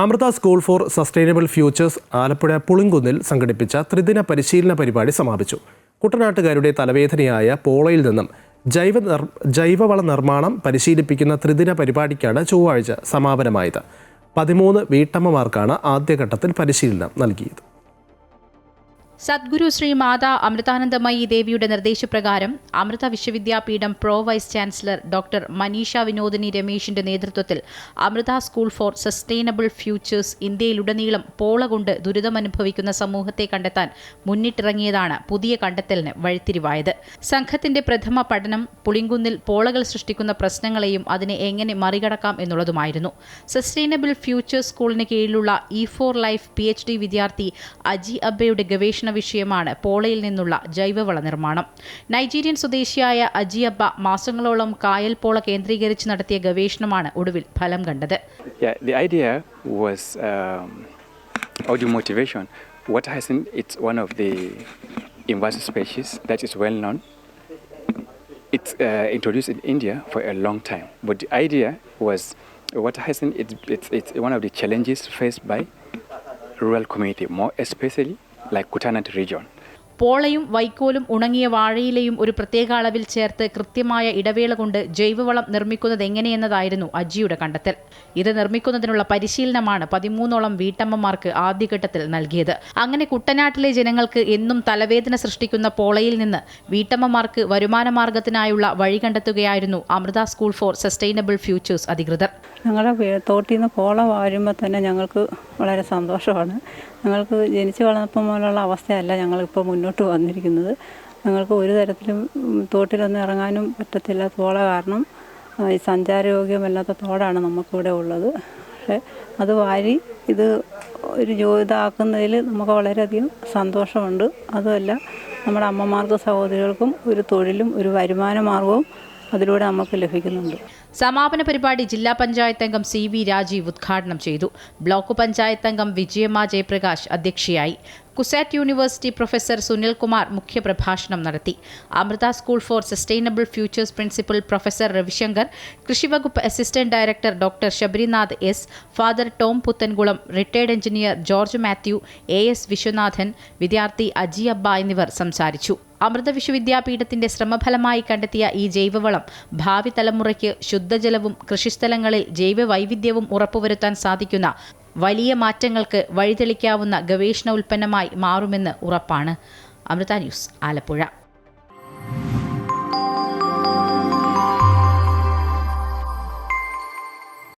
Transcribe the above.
Amrita school for sustainable futures Alappuzha പുളിങ്കുന്നിൽ സംഘടിപ്പിച്ച ത്രിദിന പരിശീലന പരിപാടി സമാപിച്ചു. കുട്ടനാട്ടുകാരുടെ തലവേദനയായ പോളയിൽ നിന്നും ജൈവവള നിർമ്മാണം പരിശീലിപ്പിക്കുന്ന ത്രിദിന പരിപാടിക്കാണ് ചൊവ്വാഴ്ച സമാപനമായത്. 13 വീട്ടമ്മമാർക്കാണ് ആദ്യഘട്ടത്തിൽ പരിശീലനം നൽകിയത്. സദ്ഗുരു ശ്രീ മാതാ അമൃതാനന്ദമയി ദേവിയുടെ നിർദ്ദേശപ്രകാരം Amrita Vishwavidyapeetham pro vice chancellor doctor Maneesha Vinodini രമേശിന്റെ നേതൃത്വത്തിൽ Amrita school for sustainable futures ഇന്ത്യയിലുടനീളം പോള കൊണ്ട് ദുരിതമനുഭവിക്കുന്ന സമൂഹത്തെ കണ്ടെത്താൻ മുന്നിട്ടിറങ്ങിയതാണ് പുതിയ കണ്ടെത്തലിന് വഴിത്തിരിവായത്. സംഘത്തിന്റെ പ്രഥമ പഠനം പുളിങ്കുന്നിൽ പോളകൾ സൃഷ്ടിക്കുന്ന പ്രശ്നങ്ങളെയും അതിനെ എങ്ങനെ മറികടക്കാം എന്നുള്ളതുമായിരുന്നു. സസ്റ്റൈനബിൾ ഫ്യൂച്ചേഴ്സ് സ്കൂളിന് കീഴിലുള്ള E4 ലൈഫ് PhD വിദ്യാർത്ഥി അജി അബ്ബയുടെ ഗവേഷണ വിഷയമാണ് പോളയിൽ നിന്നുള്ള ജൈവവള നിർമ്മാണം. നൈജീരിയൻ സ്വദേശിയായ അജി അബ്ബ മാസങ്ങളോളം കായൽ പോള കേന്ദ്രീകരിച്ച് നടത്തിയ ഗവേഷണമാണ് ഒടുവിൽ ഫലം കണ്ടത്. The idea was audio motivation. What hyacinth, it's one of the invasive species that is well known. It's introduced in India for a long time. But the idea was what hyacinth, it's one of the challenges faced by rural community, more especially like Kutanat region. പോളയും വൈക്കോലും ഉണങ്ങിയ വാഴയിലയും ഒരു പ്രത്യേക അളവിൽ ചേർത്ത് കൃത്യമായ ഇടവേള കൊണ്ട് ജൈവവളം നിർമ്മിക്കുന്നത് എങ്ങനെയെന്നതായിരുന്നു അജിയുടെ കണ്ടെത്തൽ. ഇത് നിർമ്മിക്കുന്നതിനുള്ള പരിശീലനമാണ് 13ഓളം വീട്ടമ്മമാർക്ക് ആദ്യഘട്ടത്തിൽ നൽകിയത്. അങ്ങനെ കുട്ടനാട്ടിലെ ജനങ്ങൾക്ക് എന്നും തലവേദന സൃഷ്ടിക്കുന്ന പോളയിൽ നിന്ന് വീട്ടമ്മമാർക്ക് വരുമാന മാർഗത്തിനായുള്ള വഴി കണ്ടെത്തുകയായിരുന്നു Amrita school for sustainable futures അധികൃതർ. ഞങ്ങളുടെ തോട്ടിൽ നിന്ന് പോള വരുമ്പോൾ തന്നെ ഞങ്ങൾക്ക് വളരെ സന്തോഷമാണ്. ഞങ്ങൾക്ക് ജനിച്ചു വളർന്നപ്പം പോലുള്ള അവസ്ഥയല്ല ഞങ്ങളിപ്പോൾ മുന്നോട്ട് വന്നിരിക്കുന്നത്. ഞങ്ങൾക്ക് ഒരു തരത്തിലും തോട്ടിലൊന്നും ഇറങ്ങാനും പറ്റത്തില്ല. തോള കാരണം ഈ സഞ്ചാരയോഗ്യമല്ലാത്ത തോടാണ് നമുക്കിവിടെ ഉള്ളത്. പക്ഷേ അത് വാരി ഇത് ഒരു ഇതാക്കുന്നതിൽ നമുക്ക് വളരെയധികം സന്തോഷമുണ്ട്. അതുമല്ല നമ്മുടെ അമ്മമാർക്കും സഹോദരികൾക്കും ഒരു തൊഴിലും ഒരു വരുമാന മാർഗവും അതിലൂടെ നമുക്ക് ലഭിക്കുന്നുണ്ട്. സമാപന പരിപാടി ജില്ലാ പഞ്ചായത്ത് അംഗം CV രാജീവ് ഉദ്ഘാടനം ചെയ്തു. ബ്ലോക്ക് പഞ്ചായത്ത് അംഗം വിജയമ്മ ജയപ്രകാശ് അധ്യക്ഷയായി. CUSAT university professor Sunil Kumar മുഖ്യപ്രഭാഷണം നടത്തി. Amrita school for sustainable futures principal professor Ravishankar, കൃഷിവകുപ്പ് assistant director doctor Sabarinath S, father Tom Puthenkulam, retired engineer George Mathew, AS Viswanathan, വിദ്യാർത്ഥി അജി അബ്ബ എന്നിവർ സംസാരിച്ചു. അമൃത വിശ്വവിദ്യാപീഠത്തിന്റെ ശ്രമഫലമായി കണ്ടെത്തിയ ഈ ജൈവവളം ഭാവി തലമുറയ്ക്ക് ശുദ്ധജലവും കൃഷിസ്ഥലങ്ങളിൽ ജൈവവൈവിധ്യവും ഉറപ്പുവരുത്താൻ സാധിക്കുന്ന വലിയ മാറ്റങ്ങൾക്ക് വഴിതെളിക്കാവുന്ന ഗവേഷണ ഉൽപ്പന്നമായി മാറുമെന്ന് ഉറപ്പാണ്. അമൃത ന്യൂസ്, ആലപ്പുഴ.